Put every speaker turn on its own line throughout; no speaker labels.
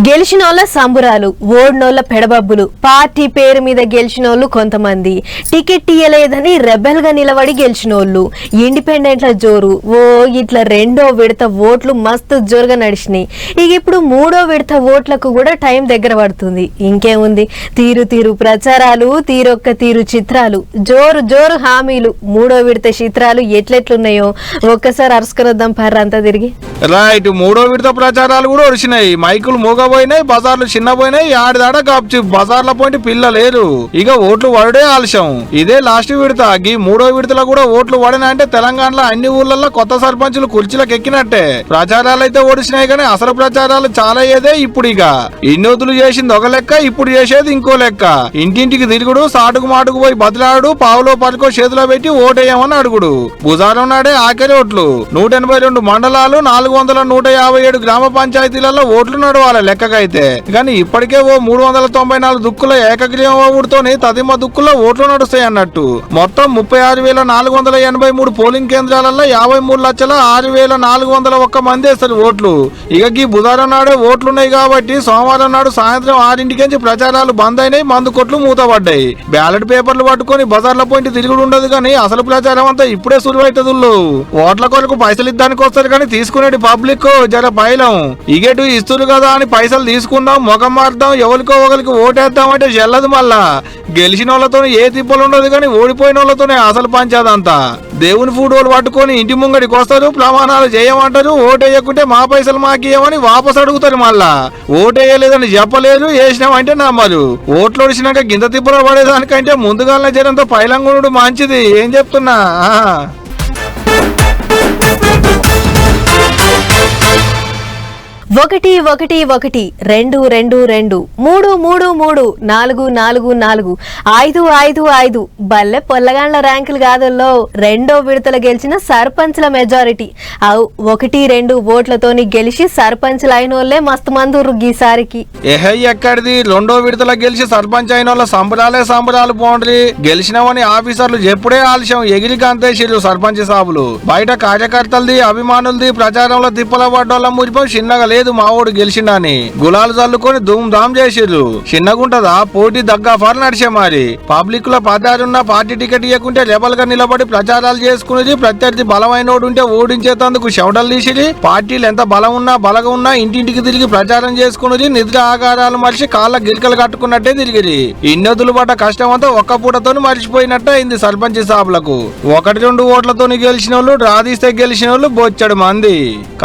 గెలిచినోళ్ళ సంబురాలు, ఓడినోళ్ళ పెడబబ్బులు. Party పేరు మీద గెలిచినోళ్ళు కొంతమంది, టికెట్ ఇయ్యలేదని రెబెల్ గా నిలబడి గెలిచినోళ్ళు, ఇండిపెండెంట్ల జోరు. ఇట్లా రెండో విడత ఓట్లు మస్తు జోరుగా నడిచినాయి. ఇక ఇప్పుడు మూడో విడత ఓట్లకు కూడా టైం దగ్గర పడుతుంది. ఇంకేముంది, తీరు తీరు ప్రచారాలు, తీరొక్క తీరు చిత్రాలు, జోరు జోరు హామీలు. మూడో విడత చిత్రాలు ఎట్లెట్లున్నాయో ఒక్కసారి అరుసుకురద్దాం పర్రంతా తిరిగి.
రైట్, మూడో విడత ప్రచారాలు కూడా వచ్చినాయి. మైకులు మూగపోయినాయి, బజార్లు చిన్నపోయినాయి, ఆడిదాడ కాపు బజార్ల పోయి పిల్ల లేరు. ఇక ఓట్లు పడే ఆలస్యం. ఇదే లాస్ట్ విడత. ఈ మూడో విడతలో కూడా ఓట్లు పడినాయంటే తెలంగాణలో అన్ని ఊర్లలో కొత్త సర్పంచులు కుర్చీలకు ఎక్కినట్టే. ప్రచారాలు అయితే ఓడిచినాయి కానీ అసలు ప్రచారాలు చాలా ఏదే. ఇప్పుడు ఇక ఇన్నోతులు చేసింది ఒక లెక్క, ఇప్పుడు చేసేది ఇంకో లెక్క. ఇంటింటికి తిరుగుడు, సాటుకు మాటుకు పోయి బదిలాడు, పావులో పలుకో చేతిలో పెట్టి ఓటేయమని అడుగుడు. బుధవారం నాడే ఆఖరి ఓట్లు. 182 మండలాలు, 457 గ్రామ పంచాయతీలలో ఓట్లు నడవాలి లెక్కకైతే. కానీ ఇప్పటికే ఓ 394 దుక్కుల ఏకగ్రీవ ఓటుతోని తదిమ దుక్కుల్లో ఓట్లు నడుస్తాయి అన్నట్టు. మొత్తం 36,483 పోలింగ్ కేంద్రాలలో 53,06,401 మంది వేస్తారు ఓట్లు. ఇక ఈ బుధవారం నాడే ఓట్లున్నాయి కాబట్టి సోమవారం నాడు సాయంత్రం 6 ప్రచారాలు బంద్ అయినాయి, మందు కొట్లు మూతపడ్డాయి. బ్యాలెట్ పేపర్లు పట్టుకొని బజార్ల పోయి తిరుగుడు ఉండదు కానీ అసలు ప్రచారం అంతా ఇప్పుడే సులువైతదుళ్ళు. ఓట్ల కొరకు పైసలు ఇద్దానికి వస్తారు కానీ తీసుకునేది పబ్లిక్ జర పైలం. ఇగేటు ఇస్తురు కదా అని పైసలు తీసుకుందాం, ముఖం మారుదాం, ఎవరికో ఒకరికి ఓటేద్దాం అంటే చెల్లదు. మళ్ళా గెలిచిన వాళ్ళతో ఏ తిప్పలు ఉండదు కానీ ఓడిపోయిన వాళ్ళతోనే అసలు పంచేదంతా. దేవుని ఫోటోలు పట్టుకొని ఇంటి ముంగడికి వస్తారు, ప్రమాణాలు చేయమంటారు. ఓటేయకుంటే మా పైసలు మాకియమని వాపసు అడుగుతారు. మళ్ళా ఓటేయలేదని చెప్పలేదు, వేసినామంటే నమ్మరు. ఓట్లు వచ్చినాక గింత తిప్పలు పడేదానికంటే ముందుగానే జనంతో పైలంగుడు మంచిది. ఏం చెప్తున్నా.
ఒకటి ఒకటి ఒకటి 2 2 2 3 3 3 4 4 4 5 5 5 బల్లె పొల్లగాండ్ల ర్యాంకులు కాదుల్లో. రెండో విడతల గెలిచిన సర్పంచ్ల మెజారిటీ 1-2 ఓట్లతోని గెలిచి సర్పంచ్లు అయిన వాళ్ళే మస్తు మంది గీసారికి.
ఎక్కడిది, రెండో విడతల గెలిచి సర్పంచ్ అయిన వాళ్ళ సంబరాలే సంబరాలు. పోండ్రి గెలిచినామని ఆఫీసర్లు ఎప్పుడే ఆలస్యం ఎగిరి కాంతేసిర్రు సర్పంచ్ సాబులు. బయట కార్యకర్తలది, అభిమానులది ప్రచారంలో తిప్పల పడ్డోళ్ళ మురిపోయి చిన్నగా లేదు మా ఓడు గెలిచిండని గులాలు చల్లుకొని ధూమ్ ధామ్ చేసిర్రు. చిన్నగుంటదా పోటీ దగ్గాఫార్ నడిచే. మరి పబ్లిక్ లో పదారున్న పార్టీ టికెట్ ఇవ్వకుంటే రెబల్ గా నిలబడి ప్రచారాలు చేసుకునేది. ప్రత్యర్థి బలమైన ఉంటే ఓడించేందుకు షౌటలు తీసిరి. పార్టీలు ఎంత బలం ఉన్నా బలగా ఉన్నా ఇంటింటికి తిరిగి ప్రచారం చేసుకునేది. నిద్ర ఆగారాలు మరిచి కాళ్ళ గిరికలు కట్టుకున్నట్టే తిరిగిరి. ఇన్నొద్దులు పడ్డ కష్టం అంతా ఒక్క పూటతో మరిచిపోయినట్టే అయింది సర్పంచ్ సాబులకు. 1-2 ఓట్లతో గెలిచిన వాళ్ళు, రాదీస్తే గెలిచిన వాళ్ళు బొచ్చడు మంది.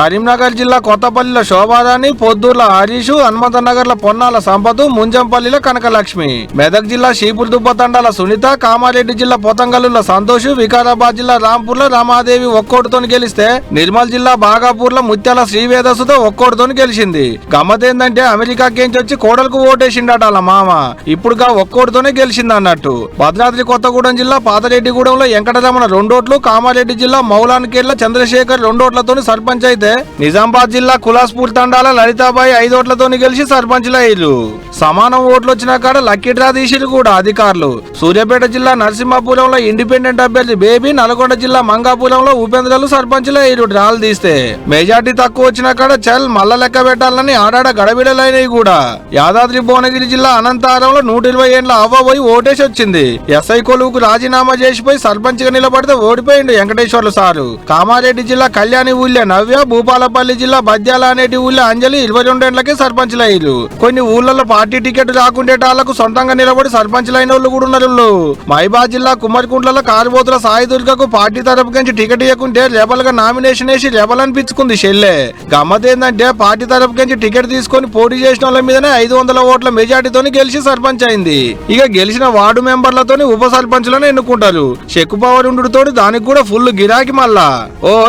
కరీంనగర్ జిల్లా కొత్తపల్లిలో శోభారాణి, పొద్దూర్ల హరీషు, హనుమంతనగర్ లో పొన్నాల సంపతు, ముంజంపల్లిలో కనకలక్ష్మి, మెదక్ జిల్లా షీపుర్దుబ్బ తండాల సునీత, కామారెడ్డి జిల్లా పొతంగల్లులో సంతోష్, వికారాబాద్ జిల్లా రాంపూర్ లో రమాదేవి ఒక్కోటితో గెలిస్తే నిర్మల్ జిల్లా బాగాపూర్ లో ముత్యాల శ్రీవేదసుతో ఒక్కోటితో గెలిచింది. గమ్మతేందంటే అమెరికాకేంచి వచ్చి కోడలకు ఓటేసిండట వాళ్ళ మామ. ఇప్పుడుగా ఒక్కోటితోనే గెలిచింది అన్నట్టు. భద్రాద్రి కొత్తగూడెం జిల్లా పాతరెడ్డిగూడెంలో వెంకటరమణ 2 ఓట్లు, కామారెడ్డి జిల్లా మౌలాన్కేర్ల చంద్రశేఖర్ 2 ఓట్లతో సర్పంచ్ అయితే నిజామాబాద్ జిల్లా కులాస్పూర్ తండాల లలితాబాయి 5 ఓట్లతో గెలిచి సర్పంచ్లు అయ్యారు. సమానం ఓట్లు వచ్చిన కాడ లక్కీ డ్రా తీసిరు కూడా అధికారులు. సూర్యాపేట జిల్లా నరసింహాపురంలో ఇండిపెండెంట్ అభ్యర్థి బేబీ, నల్గొండ జిల్లా మంగాపురంలో ఉపేంద్రలు సర్పంచ్లు అయ్యారు డ్రాలు తీస్తే. మెజార్టీ తక్కువ వచ్చిన కాడ చల్ మల్ల లెక్క పెట్టాలని ఆడాడ గడబిడలైనవి కూడా. యాదాద్రి భువనగిరి జిల్లా అనంతారంలో 120 ఏండ్ల అవ్వబోయి ఓటేసి వచ్చింది. ఎస్ఐ కొలువుకు రాజీనామా చేసిపోయి సర్పంచ్ గా నిలబడితే ఓడిపోయిండు వెంకటేశ్వర్లు సారు. కామారెడ్డి జిల్లా కళ్యాణి ఊళ్ళే నవ్య, భూపాలపల్లి జిల్లా బద్యాల అనేటి ఊళ్ళో అంజలి 22 ఏళ్లకే సర్పంచ్లు అయ్యారు. కొన్ని ఊళ్ళలో పార్టీ టికెట్ రాకుండేటాళ్లకు సొంతంగా నిలబడి సర్పంచ్లు అయిన వాళ్ళు కూడా ఉన్నారు. మహిబాద్ జిల్లా కుమ్మరికుంట్లలో కారుబోతుల సాయి దుర్గకు పార్టీ తరపు నుంచి టికెట్ ఇవ్వకుంటే రెబల్ గా నామినేషన్ వేసి రెబల్ అనిపించుకుంది షెల్లె. గమ్మతేందంటే పార్టీ తరపు నుంచి టికెట్ తీసుకొని పోటీ చేసిన వాళ్ళ మీదనే 500 ఓట్ల మెజార్టీతో గెలిచి సర్పంచ్ అయింది. ఇక గెలిచిన వార్డు మెంబర్లతో ఉప సర్పంచ్లను ఎన్నుకుంటారు. చెక్కు పవర్ ఉండుతో దానికి కూడా ఫుల్ గిరాకీ. మళ్ళా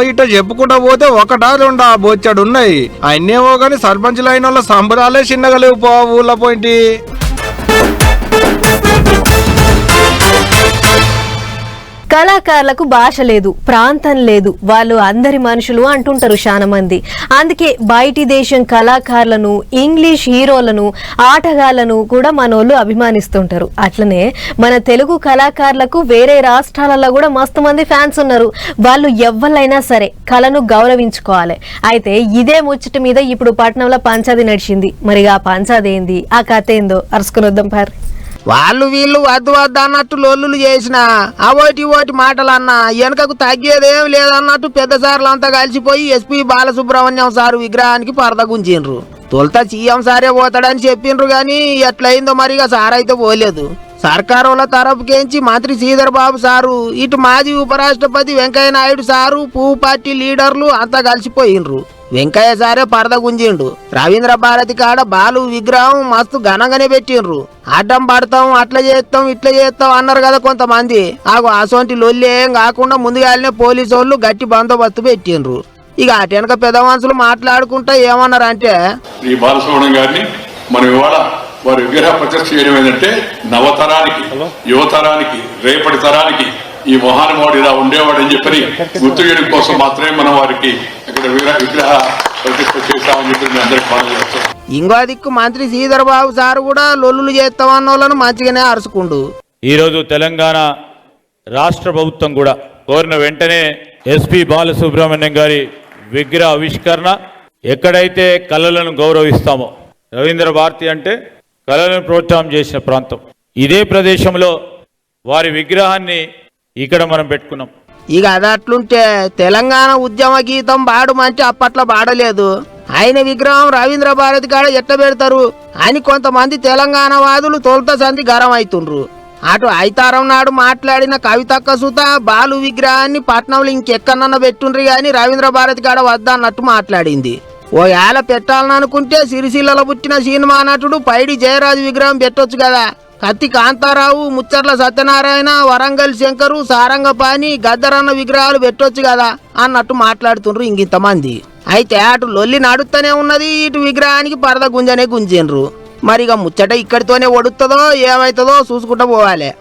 ఇట చెప్పుకుంటా పోతే 1-2 బొచ్చాడున్నాయి. అన్నేమో గాని సర్పంచ్లు అయిన వాళ్ళ సంబరాలే చిన్నగా లేవు పో ఊళ్ళ పోయింటి.
కళాకారులకు భాష లేదు, ప్రాంతం లేదు, వాళ్ళు అందరి మనుషులు అంటుంటారు చాలా మంది. అందుకే బయటి దేశం కళాకారులను, ఇంగ్లీష్ హీరోలను, ఆటగాళ్లను కూడా మనోళ్ళు అభిమానిస్తుంటారు. అట్లనే మన తెలుగు కళాకారులకు వేరే రాష్ట్రాలలో కూడా మస్తు మంది ఫ్యాన్స్ ఉన్నారు. వాళ్ళు ఎవ్వరైనా సరే కళను గౌరవించుకోవాలి. అయితే ఇదే ముచ్చట మీద ఇప్పుడు పట్నంలో పంచాది నడిచింది. మరి ఆ పంచాది ఏంది, ఆ కథ ఏందో అరుసుకుని వద్దాం పార్.
వాళ్ళు వీళ్ళు వద్దు వద్దు అన్నట్టు లొల్లులు చేసిన అవోటి ఓటి మాటలు అన్నా వెనకకు తగ్గేదేం లేదన్నట్టు పెద్ద సార్లు అంతా కలిసిపోయి ఎస్పీ బాలసుబ్రహ్మణ్యం సారు విగ్రహానికి పరద గుంజిండ్రు. తొలుత సీఎం సారే పోతాడని చెప్పిండ్రు గాని ఎట్లయిందో మరిగా సార్ అయితే పోలేదు. సర్కారుల తరపుకేంచి మంత్రి శ్రీధర్ బాబు సారు, ఇటు మాజీ ఉపరాష్ట్రపతి వెంకయ్య నాయుడు సారు, పువ్వు పార్టీ లీడర్లు అంతా కలిసిపోయిండ్రు. వెంకయ్య సారే పరద గుంజిండు. రవీంద్ర భారతి కాడ బాలు విగ్రహం మస్తు ఘనంగానే పెట్టిండ్రు. అడ్డం పడతాం, అట్లా చేస్తాం, ఇట్లా చేస్తాం అన్నారు కదా కొంతమంది. అసొంటి లొల్లి ఏం కాకుండా ముందుగానే పోలీసు వాళ్ళు గట్టి బందోబస్తు పెట్టిండ్రు. ఇక అటు వెనక పెద్ద మనుషులు మాట్లాడుకుంటా ఏమన్నారు అంటే,
ఈ బాలసుబ్రహ్మణ్యం గారిని మనం ఇవాళ వారి విగ్రహ ప్రతిష్ఠ చేయడం ఏంటంటే నవతరానికి, యువతరానికి, రేపటి తరానికి ఈ మహానుభావుడు ఇలా ఉండేవాడని చెప్పని గుర్తు చేయడం కోసం మాత్రమే మనం వారికి ఇక్కడ విగ్రహ ప్రతిష్ఠ చేస్తామని చెప్పి అందరికి మనం చేస్తాం.
ఇంకో దిక్కు మంత్రి శ్రీధర్ బాబు సారు కూడా లొల్లులు చేస్తామన్న వాళ్ళను మంచిగానే అరుచుకుండు.
ఈరోజు తెలంగాణ రాష్ట్ర ప్రభుత్వం కూడా కోరిన వెంటనే ఎస్పీ బాలసుబ్రహ్మణ్యం గారి విగ్రహ ఆవిష్కరణ, ఎక్కడైతే కళలను గౌరవిస్తామో, రవీంద్ర భారతి అంటే కళలను ప్రోత్సాహం చేసిన ప్రాంతం, ఇదే ప్రదేశంలో వారి విగ్రహాన్ని ఇక్కడ మనం పెట్టుకున్నాం.
ఇక అది అట్లుంటే తెలంగాణ ఉద్యమ గీతం పాడమంటే అప్పట్లో పాడలేదు. ఆయన విగ్రహం రవీంద్ర భారతి కాడ ఎట్లా పెడతారు అని కొంతమంది తెలంగాణ వాదులు తొలుత సంధి గరం అవుతుండ్రు. అటు ఐతారం నాడు మాట్లాడిన కవితక్క సుత బాలు విగ్రహాన్ని పట్నంలో ఇంకెక్కడన్నా పెట్టుండ్రి గాని రవీంద్ర భారతి కాడ వద్దా అన్నట్టు మాట్లాడింది. ఓ ఏళ్ళ పెట్టాలని అనుకుంటే సిరిసిల్లలో పుట్టిన సినిమా నటుడు పైడి జయరాజు విగ్రహం పెట్టొచ్చు కదా. కత్తి కాంతారావు, ముచ్చర్ల సత్యనారాయణ, వరంగల్ శంకరు, సారంగపాణి, గద్దరన్న విగ్రహాలు పెట్టొచ్చు కదా అన్నట్టు మాట్లాడుతుండ్రు ఇంకింతమంది. అయితే అటు లొల్లి నడుస్తూనే ఉన్నది, ఇటు విగ్రహానికి పరద గుంజనే గుంజిండ్రు. మరిగా ముచ్చట ఇక్కడితోనే ఒడుతుందో ఏమైతుందో చూసుకుంటూ పోవాలి.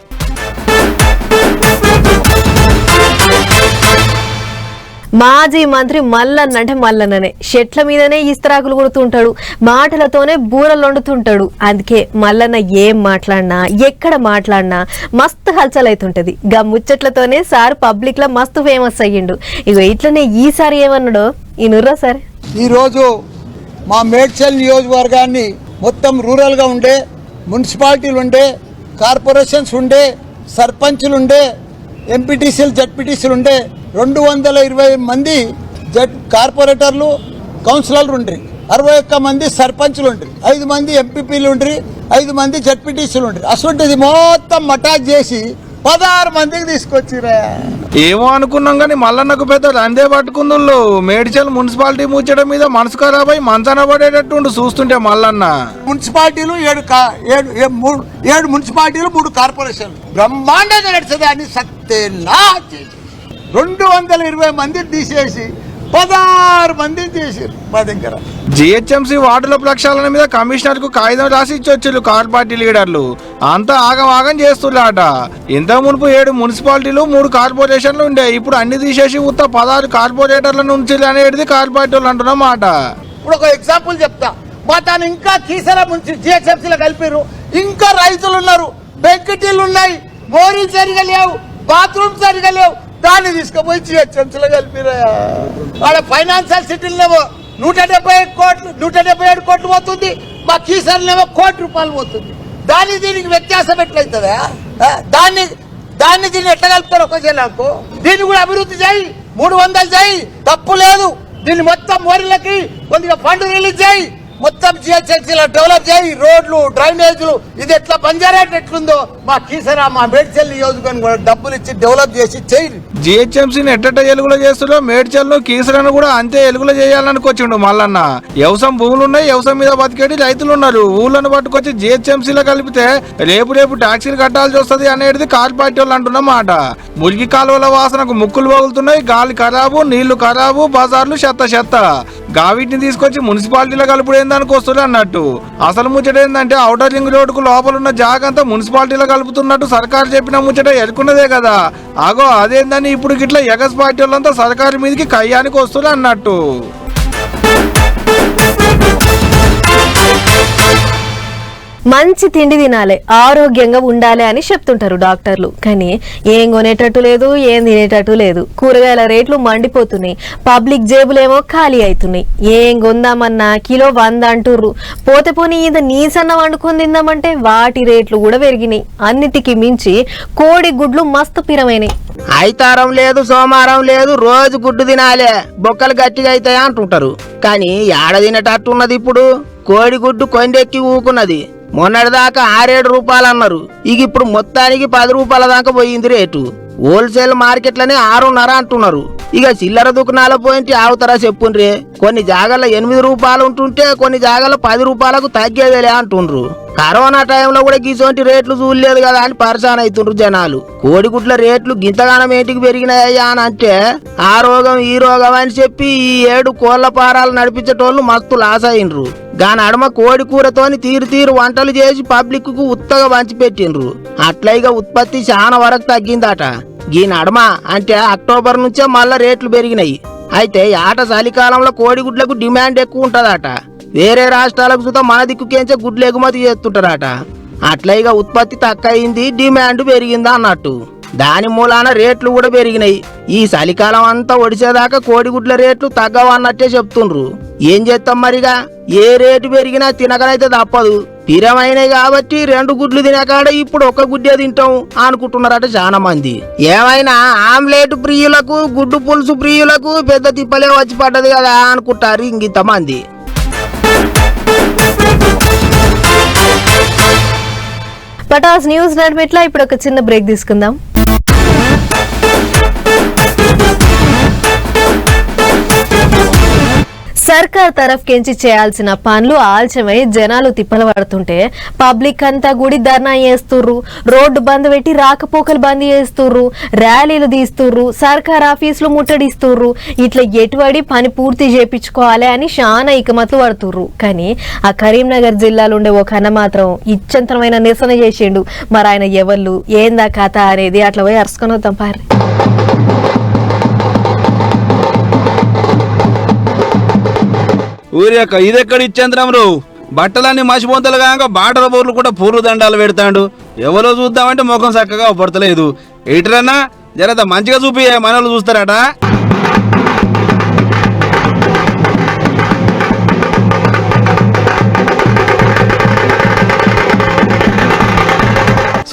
మాజీ మంత్రి మల్లన్న అంటే మల్లన్ననే, చెట్ల మీదనే ఇస్తరాకులు కొడుతుంటాడు, మాటలతోనే బూరలు వండుతుంటాడు. అందుకే మల్లన్న ఏం మాట్లాడినా, ఎక్కడ మాట్లాడినా మస్తు హల్చల్ అవుతుంటది. గా ముచ్చట్లతోనే సార్ పబ్లిక్ లో మస్తు ఫేమస్ అయ్యిండు. ఇక ఇట్లనే ఈసారి ఏమన్నాడో ఈనుర్రా సార్.
ఈరోజు మా మేడ్చల్ నియోజకవర్గాన్ని మొత్తం రూరల్గా ఉండే, మున్సిపాలిటీలు ఉండే, కార్పొరేషన్స్ ఉండే, సర్పంచులు ఉండే, ఎంపీటీసీలు, జడ్పీటీసీలు ఉండే 220 మంది కార్పొరేటర్లు, కౌన్సిలర్లు ఉండ్రి, 61 మంది సర్పంచులు ఉండ్రి, 5 మంది ఎంపీపీలు ఉండ్రి, 5 మంది జడ్పీటీసీలు ఉండ్రి. అసలుంటిది మొత్తం మటాక్ చేసి 16 మందికి తీసుకొచ్చిరా.
ఏమో అనుకున్నాం కానీ మల్లన్నకు పెద్ద రందే పట్టుకుందుళ్ళు. మేడ్చల్ మున్సిపాలిటీ ముచ్చడం మీద మనసు ఖరాబై మంచాన పడేటట్టుండు చూస్తుంటే మల్లన్న.
మున్సిపాలిటీలు 7 మున్సిపాలిటీలు, 3 కార్పొరేషన్లు బ్రహ్మాండంగా నడిచేది అని సత్యనా 220 మందిని తీసేసి 16 మందిని చేశారు మా దగ్గర.
జిహెచ్ఎంసీ వార్డుల ప్రక్షాళన మీద కమిషనర్ కు కాగితం రాసి ఇచ్చొచ్చు కార్ పార్టీ లీడర్లు. అంతా ఆగం చేస్తున్నారట. ఇంత మునుపు 7 మున్సిపాలిటీలు, 3 కార్పొరేషన్లు ఉండే, ఇప్పుడు అన్ని తీసేసి ఉత్త 16 కార్పొరేటర్ల నుంచి అనేది కార్ పార్టీ వాళ్ళు అంటున్న మాట.
ఇప్పుడు ఒక ఎగ్జాంపుల్ చెప్తా. మా తాను ఇంకా కీసర నుంచి జిహెచ్ఎంసీలో కలిపారు. ఇంకా రైతులు ఉన్నారు, బెంకటీలు ఉన్నాయి, మోరీలు సరిగా లేవు, బాత్రూమ్ సరిగా లేవు, దాన్ని తీసుకుపోయి జిహెచ్ఎంసీలో కలిపిరా. వాళ్ళ ఫైనాన్షియల్ సిటీలేమో 177 కోట్లు పోతుంది, మా కీసర్లేమో ₹1 పోతుంది. దీనికి వ్యత్యాసం ఎట్లయితుందా? దీన్ని ఎట్లా కలుపుతారు ఒక జిల్లాకు? దీన్ని కూడా అభివృద్ధి చేయి, 300 చేయి, తప్పు లేదు. దీన్ని మొత్తం మోరీలకి కొద్దిగా ఫండ్ రిలీజ్ చేయి, మొత్తం జిహెచ్ఎంసీలో డెవలప్ చేయి, రోడ్లు, డ్రైనేజీలు. ఇది ఎట్లా బంజారా ఎట్లుందో మా కీసరా, మా మేడ్చల్ నియోజకవర్గం డబ్బులు ఇచ్చి డెవలప్ చేసి చెయ్యి.
జిహెచ్ఎంసీని ఎట్టట ఎలుగులో చేస్తుందో మేడ్చల్ను కీసరను కూడా అంతే ఎలుగులో చేయాలనుకొచ్చిండు మల్లన్న. వ్యవసాయం భూములు ఉన్నాయి, వ్యవసాయం మీద బతికేటి రైతులు ఉన్నారు. ఊళ్ళను పట్టుకొచ్చి జిహెచ్ఎంసీలో కలిపితే రేపు టాక్సీలు కట్టాల్సి వస్తుంది అనేది కారు పార్టీ వాళ్ళు అంటున్న మాట. మురికి కాలువల వాసనకు ముక్కులు పగులుతున్నాయి, గాలి ఖరాబు, నీళ్లు ఖరాబు, బజార్లు చెత్త. గావిటిని తీసుకొచ్చి మున్సిపాలిటీలో కలుపుడు ఏందానికి వస్తుంది అన్నట్టు. అసలు ముచ్చట ఏంటంటే ఔటర్ రింగ్ రోడ్డుకు లోపల ఉన్న జాగంతా మున్సిపాలిటీలో కలుపుతున్నట్టు సర్కారు చెప్పిన ముచ్చట ఎరుకున్నదే కదా. ఆగో అదేందని ఇప్పుడు గిట్లా ఎగస్ పార్టీ వాళ్ళంతా సర్కారు మీదకి కయ్యానికి వస్తుంది అన్నట్టు.
మంచి తిండి తినాలి, ఆరోగ్యంగా ఉండాలి అని చెప్తుంటారు డాక్టర్లు. కానీ ఏం కొనేటట్టు లేదు, ఏం తినేటట్టు లేదు. కూరగాయల రేట్లు మండిపోతున్నాయి, పబ్లిక్ జేబులేమో ఖాళీ అవుతున్నాయి. ఏం కొందామన్నా కిలో 100 అంటుర్రు. పోతే పోనీ ఇది నీసన్న వండుకొని తిందామంటే వాటి రేట్లు కూడా పెరిగినాయి. అన్నిటికీ మించి కోడి గుడ్లు మస్తు పిరమైనాయి.
ఐతారం లేదు, సోమారం లేదు, రోజు గుడ్డు తినాలే, బొక్కలు గట్టిగా అవుతాయా అంటుంటారు. కానీ ఏడ తినేటట్టున్నది ఇప్పుడు? కోడి గుడ్డు కొండెక్కి ఊకున్నది. మొన్నటిదాకా 6-7 రూపాయలు అన్నారు, ఇక ఇప్పుడు మొత్తానికి 10 రూపాయల దాకా పోయింది రేటు. హోల్సేల్ మార్కెట్లనే 6.5 అంటున్నారు. ఇక చిల్లర దుకాణాల పోయింటి ఆవుతారా చెప్పుండ్రే. కొన్ని జాగాల్లో 8 రూపాయలు ఉంటుంటే కొన్ని జాగాల్లో 10 రూపాయలకు తగ్గేదేలే అంటుండ్రు. కరోనా టైంలో కూడా గిసోంటి రేట్లు చూడలేదు కదా అని పరిశాన్ అవుతుండ్రు జనాలు. కోడిగుడ్ల రేట్లు గింతగానం ఏంటికి పెరిగినాయ్యా అని అంటే ఆ రోగం ఈ రోగం అని చెప్పి ఈ 7 కోళ్ల పారాలు నడిపించేటోళ్ళు మస్తు లాస్ అయిండ్రు. దాని అడమ కోడి కూరతోని తీరు వంటలు చేసి పబ్లిక్ కు ఉత్తగా పంచిపెట్టిండ్రు. అట్లయిగా ఉత్పత్తి చాలా వరకు తగ్గిందట. ఈ నడమ అంటే అక్టోబర్ నుంచే మళ్ళా రేట్లు పెరిగినాయి. అయితే ఆట చలికాలంలో కోడిగుడ్లకు డిమాండ్ ఎక్కువ ఉంటదట. వేరే రాష్ట్రాలకు చూద్దాం మన దిక్కుకేంచే గుడ్లు ఎగుమతి చేస్తుంటారట. అట్లయిగా ఉత్పత్తి తక్కువైంది, డిమాండ్ పెరిగిందా అన్నట్టు. దాని మూలాన రేట్లు కూడా పెరిగినాయి. ఈ చలికాలం అంతా ఒడిసేదాకా కోడిగుడ్ల రేట్లు తగ్గవన్నట్టే చెప్తుండ్రు. ఏం చేస్తాం మరిగా, ఏ రేటు పెరిగినా తినకనైతే తప్పదు. పిరమైనవి కాబట్టి 2 గుడ్లు తినకాడ ఇప్పుడు 1 గుడ్డే తింటాం అనుకుంటున్నారట చాలా మంది. ఏమైనా ఆమ్లెట్ ప్రియులకు, గుడ్డు పులుసు ప్రియులకు పెద్ద తిప్పలే వచ్చి పడ్డది కదా అనుకుంటారు ఇంతమంది.
పటాస్ న్యూస్ నడిపెట్లా ఇప్పుడు ఒక చిన్న బ్రేక్ తీసుకుందాం. సర్కార్ తరఫుకెంచి చేయాల్సిన పనులు ఆలస్యమై జనాలు తిప్పలు పడుతుంటే పబ్లిక్ అంతా గుడి ధర్నా చేస్తుర్రు, రోడ్డు బంద్ పెట్టి రాకపోకలు బంద్ చేస్తుర్రు, ర్యాలీలు తీస్తుర్రు, సర్కార్ ఆఫీసులు ముట్టడిస్తుర్రు. ఇట్లా ఎటువడి పని పూర్తి చేపించుకోవాలి అని చాలా ఇకమతులు పడుతుర్రు. కానీ ఆ కరీంనగర్ జిల్లాలో ఉండే ఒక అన్న మాత్రం ఇచ్చంతరమైన నిరసన చేసిండు. మరి ఆయన ఎవళ్ళు, ఏందా కథ అనేది అట్లా పోయి అరుసుకొని వద్దాం పారి.
ఊరి యొక్క ఇదెక్కడ ఇచ్చేంద్రమరు, బట్టలన్నీ మసిపోతలు కాక బాటల బోర్లు కూడా పూర్వ దండాలు పెడతాడు. ఎవరో చూద్దామంటే ముఖం చక్కగా పడతలేదు. ఎటురన్నా జరత మంచిగా చూపి మనోళ్ళు చూస్తారట.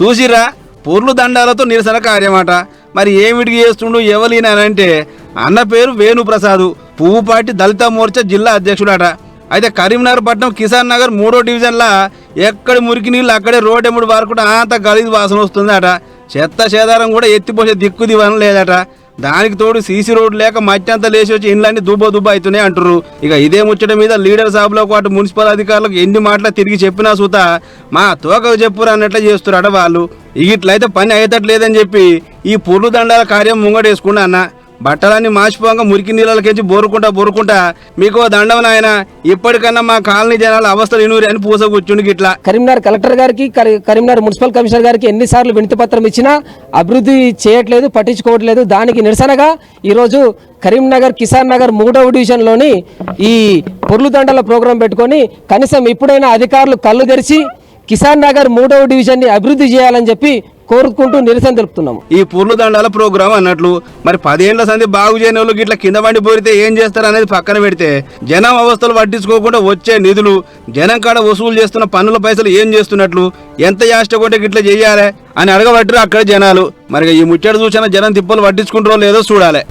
చూసిరా, పూర్లు దండాలతో నిరసన కార్యమాట. మరి ఏమిటికి చేస్తుండు ఎవరినంటే అన్న పేరు వేణుప్రసాద్, పువ్వుపాటి దళిత మోర్చా జిల్లా అధ్యక్షుడట. అయితే కరీంనగర్ పట్నం కిసాన్ నగర్ 3వ డివిజన్లా ఎక్కడి మురికి నీళ్ళు అక్కడే రోడ్డెముడు వరకు అంత గలీజ్ వాసన వస్తుందట. చెత్త చేదారం కూడా ఎత్తిపోసే దిక్కు దివనం లేదట. దానికి తోడు సీసీ రోడ్డు లేక మట్టి అంతా లేచి వచ్చి ఇండ్లన్నీ దుబ్బ అవుతున్నాయి అంటారు. ఇక ఇదే ముచ్చట మీద లీడర్ సాబులో పాటు మున్సిపల్ అధికారులకు ఎన్ని మాటలు తిరిగి చెప్పినా సూత మా తోకకు చెప్పురు అన్నట్లే చేస్తున్నారట వాళ్ళు. ఇట్లయితే పని అయ్యేటట్లేదని చెప్పి ఈ పుర్లు దండాల కార్యం ముంగడేసుకున్నా అన్న. బట్టలన్నీ మాసిపోగా మురికి నీళ్ళకెంచి బోరుకుంటా మీకు దండం నాయన, ఇప్పటికన్నా మా కాలనీ జనాల అవస్థలు ఇనూరి అని పూస కూర్చుండి గిట్లా.
కరీంనగర్ కలెక్టర్ గారికి, కరీంనగర్ మున్సిపల్ కమిషనర్ గారికి ఎన్నిసార్లు వినతి పత్రం ఇచ్చినా అభివృద్ధి చేయట్లేదు, పట్టించుకోవట్లేదు. దానికి నిరసనగా ఈరోజు కరీంనగర్ కిసాన్ నగర్ 3వ డివిజన్లోని ఈ పొర్లు దండల ప్రోగ్రాం పెట్టుకొని కనీసం ఇప్పుడైనా అధికారులు కళ్ళు తెరిచి కిసాన్ నగర్ 3వ డివిజన్ని అభివృద్ధి చేయాలని చెప్పి కోరుకుంటూ నిరసన తెలుపుతున్నాము.
ఈ పూర్లు దండాల ప్రోగ్రాం అన్నట్లు మరి 10 ఏళ్ల సంది బాగు చేయని వాళ్ళకి ఇట్లా కింద బండి పోరితే ఏం చేస్తారు అనేది పక్కన పెడితే జనం అవస్థలు పట్టించుకోకుండా వచ్చే నిధులు, జనం కాడ వసూలు చేస్తున్న పన్నుల పైసలు ఏం చేస్తున్నట్లు, ఎంత యాష్ట కొట్టే ఇట్లా చెయ్యాలి అని అడగబట్టారు అక్కడ జనాలు. మరి ఈ ముచ్చట చూసిన జనం తిప్పలు పట్టించుకుంటారో లేదో చూడాలి.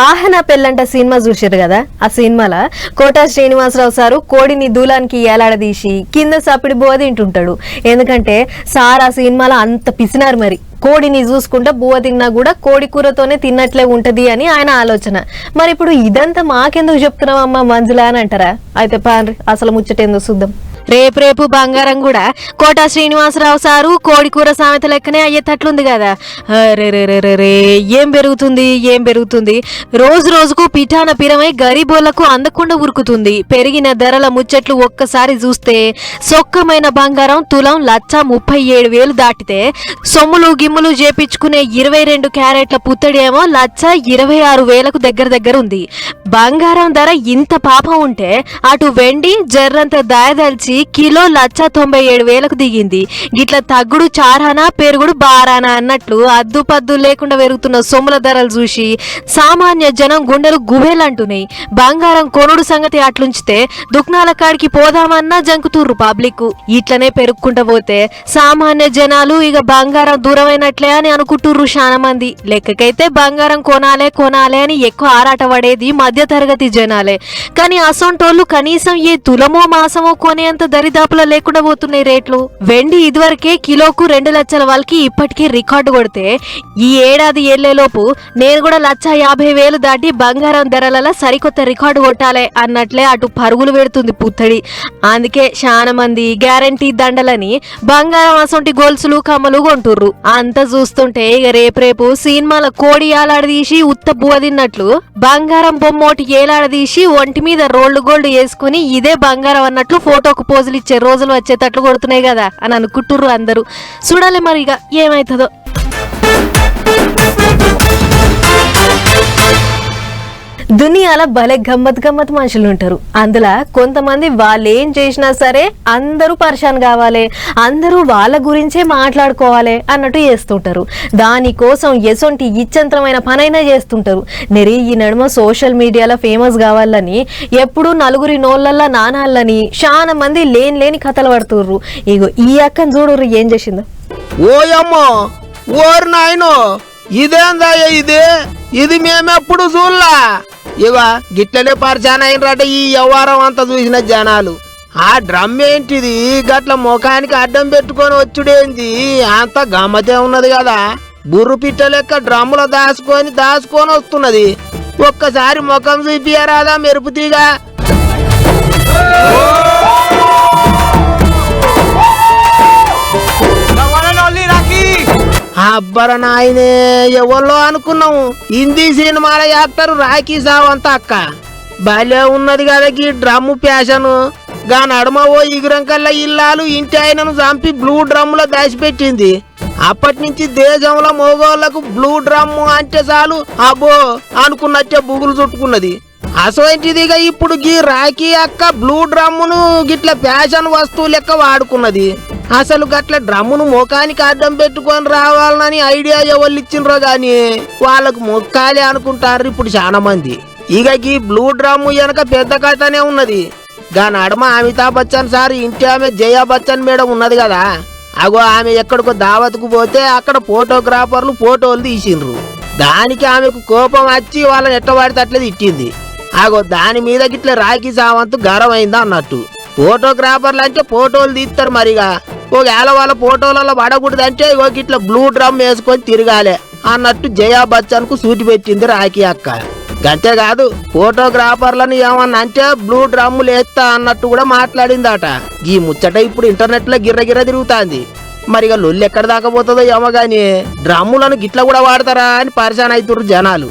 ఆహన నా పెళ్ళంట సినిమా చూసారు కదా, ఆ సినిమాలో కోటా శ్రీనివాసరావు సారు కోడిని దూలానికి ఏలాడదీసి కింద సపిడి బువ్వ తింటుంటాడు. ఎందుకంటే సార్ ఆ సినిమాలో అంత పిసినారు, మరి కోడిని చూసుకుంటా బువ్వ తిన్నా కూడా కోడి కూరతోనే తిన్నట్లే ఉంటది అని ఆయన ఆలోచన. మరి ఇప్పుడు ఇదంతా మాకెందుకు చెప్తున్నామమ్మా మంజులా అని అంటారా? అయితే పాండ్రి అసలు ముచ్చటేందో చూద్దాం. రేపు బంగారం కూడా కోటా శ్రీనివాసరావు సారు కోడి కూర సామెత లెక్కనే అయ్యేటట్లుంది కదా. రే ఏం పెరుగుతుంది రోజు రోజుకు పిఠాన పిరమై గరీబోళ్లకు అందకుండా ఉరుకుతుంది. పెరిగిన ధరల ముచ్చట్లు ఒక్కసారి చూస్తే సొక్కమైన బంగారం తులం 1,37,000 దాటితే సొమ్ములు గిమ్ములు చేపించుకునే 22 క్యారెట్ల పుత్తడి ఏమో 1,26,000కు దగ్గర ఉంది. బంగారం ధర ఇంత పాపం ఉంటే అటు వెండి జర్రంత దాయదల్చి కిలో 1,97,000కు దిగింది. గిట్ల తగ్గుడు చారానా పెరుగుడు బారానా అన్నట్లు అద్దుపద్దు లేకుండా పెరుగుతున్న సొమ్ముల ధరలు చూసి సామాన్య జనం గుండెలు గుబేలంటున్నాయి. బంగారం కొనుడు సంగతి అట్లుంచితే దుకాణాల కాడికి పోదామన్నా జంకుతుర్రు పబ్లిక్. ఇట్లనే పెరుగుకుంటా పోతే సామాన్య జనాలు ఇక బంగారం దూరమైనట్లే అని అనుకుంటుర్రు చాలా మంది. లెక్కకైతే బంగారం కొనాలే అని ఎక్కువ ఆరాట పడేది మధ్య తరగతి జనాలే. కానీ అసొంటోళ్ళు కనీసం ఏ తులమో మాసమో కొనేంత దరిదాపులా లేకుండా పోతున్నాయి రేట్లు. వెండి ఇదివరకే కిలోకు 2 లక్షల వాళ్ళకి ఇప్పటికే రికార్డు కొడితే ఈ ఏడాది ఏళ్లేలోపు నేను కూడా 1,50,000 దాటి బంగారం ధరల సరికొత్త రికార్డు కొట్టాలే అన్నట్లే అటు పరుగులు పెడుతుంది పుత్తడి. అందుకే చాలా మంది గ్యారంటీ దండలని బంగారం అసొంటి గొలుసులు కమ్మలు కొంటుర్రు. అంత చూస్తుంటే ఇక రేపు సినిమాల కోడి ఏలాడదీసి ఉత్త బువ్వ తిన్నట్లు బంగారం బొమ్మోటి ఏలాడదీసి ఒంటి మీద రోల్డ్ గోల్డ్ వేసుకుని ఇదే బంగారం అన్నట్లు ఫోటోకు పోజులు ఇచ్చే రోజులు వచ్చేటట్లు కొడుతున్నాయి కదా అని అనుకుంటుర్రు అందరూ. చూడాలి మరి ఇక ఏమైతుందో. దునియాలో భలే గమ్మత్ మనుషులు ఉంటారు. అందులో కొంతమంది వాళ్ళు ఏం చేసినా సరే అందరూ పరిశాన్ కావాలి, అందరూ వాళ్ళ గురించే మాట్లాడుకోవాలి అన్నట్టు చేస్తుంటారు. దానికోసం ఎసొంటి ఇచ్చంతమైన పనైనా చేస్తుంటారు. నెరి ఈ నడుమ సోషల్ మీడియాలో ఫేమస్ కావాలని ఎప్పుడు నలుగురి నోళ్ళల్లా నానాలని చాలా మంది లేని కథలు పడుతుర్రు. ఇగో ఈ అక్కని చూడుర్రు ఏం చేసిందో.
ఓయమ్మో ఓరు నాయనో ఇదేందా ఇది మేమెప్పుడు చూడలా. ఇవ గిట్లనే పరిచాన అయినరాట ఈ వ్యవహారం అంతా చూసిన జనాలు. ఆ డ్రమ్ ఏంటిది గట్ల ముఖానికి అడ్డం పెట్టుకొని వచ్చుడేంది, అంత గమ్మతే ఉన్నది కదా. బుర్రు పిట్ట లెక్క డ్రమ్ములో దాచుకొని వస్తున్నది. ఒక్కసారి ముఖం చూపియరాదా మెరుపుతీగా. అబ్బర నాయనే ఎవరో అనుకున్నాము హిందీ సినిమాల యాక్టర్ రాఖీ సావంత్ అక్క. భలే ఉన్నది కదా ఈ డ్రమ్ము ప్యాషను. గా నడుమవో ఇగురంకల్లా ఇల్లాలు ఇంటి ఆయనను చంపి బ్లూ డ్రమ్ములో దాచిపెట్టింది. అప్పటి నుంచి దేశంలో మగోళ్లకు బ్లూ డ్రమ్ము అంటే చాలు అబ్బో అనుకున్నట్టే బుగులు చుట్టుకున్నది. అసోంటిదిగా ఇప్పుడు గీ రాఖీ అక్క బ్లూ డ్రమ్మును గిట్ల ఫ్యాషన్ వస్తువు లెక్క వాడుకున్నది. అసలు గట్ల డ్రమ్మును ముఖానికి అడ్డం పెట్టుకొని రావాలని ఐడియా ఎవరు ఇచ్చిండ్రో గాని వాళ్ళకు మొక్కాలి అనుకుంటారు ఇప్పుడు చాలా మంది. ఇక ఈ బ్లూ డ్రమ్ము వెనక పెద్ద కథనే ఉన్నది. గా నడమ అమితాబ్ బచ్చన్ సార్ ఇంటి ఆమె జయా బచ్చన్ మేడం ఉన్నది కదా, అగో ఆమె ఎక్కడికో దావత్కు పోతే అక్కడ ఫోటోగ్రాఫర్లు ఫోటోలు తీసిండ్రు. దానికి ఆమెకు కోపం వచ్చి వాళ్ళని ఎట్టబడితే అట్లే తిట్టింది. అగో దాని మీద గిట్ల రాఖీ సావంత్ గర్వమైందా అన్నట్టు. ఫోటోగ్రాఫర్లు అంటే ఫోటోలు తీస్తారు, మరిగా ఒకవేళ వాళ్ళ ఫోటోలలో పడకూడదంటే గిట్ల బ్లూ డ్రమ్ వేసుకొని తిరగాలి అన్నట్టు జయా బచ్చన్ కు సూటి పెట్టింది రాఖీ అక్క. అంతేకాదు ఫోటోగ్రాఫర్లను ఏమన్నా అంటే బ్లూ డ్రమ్ములు వేస్తా అన్నట్టు కూడా మాట్లాడిందట. ఈ ముచ్చట ఇప్పుడు ఇంటర్నెట్ లో గిర్ర తిరుగుతాంది. మరిగా లొల్లి ఎక్కడ దాకా పోతుందో ఏమో గాని డ్రమ్ములను గిట్ల కూడా వాడతారా అని పరిశాన్ అవుతుర్రు జనాలు.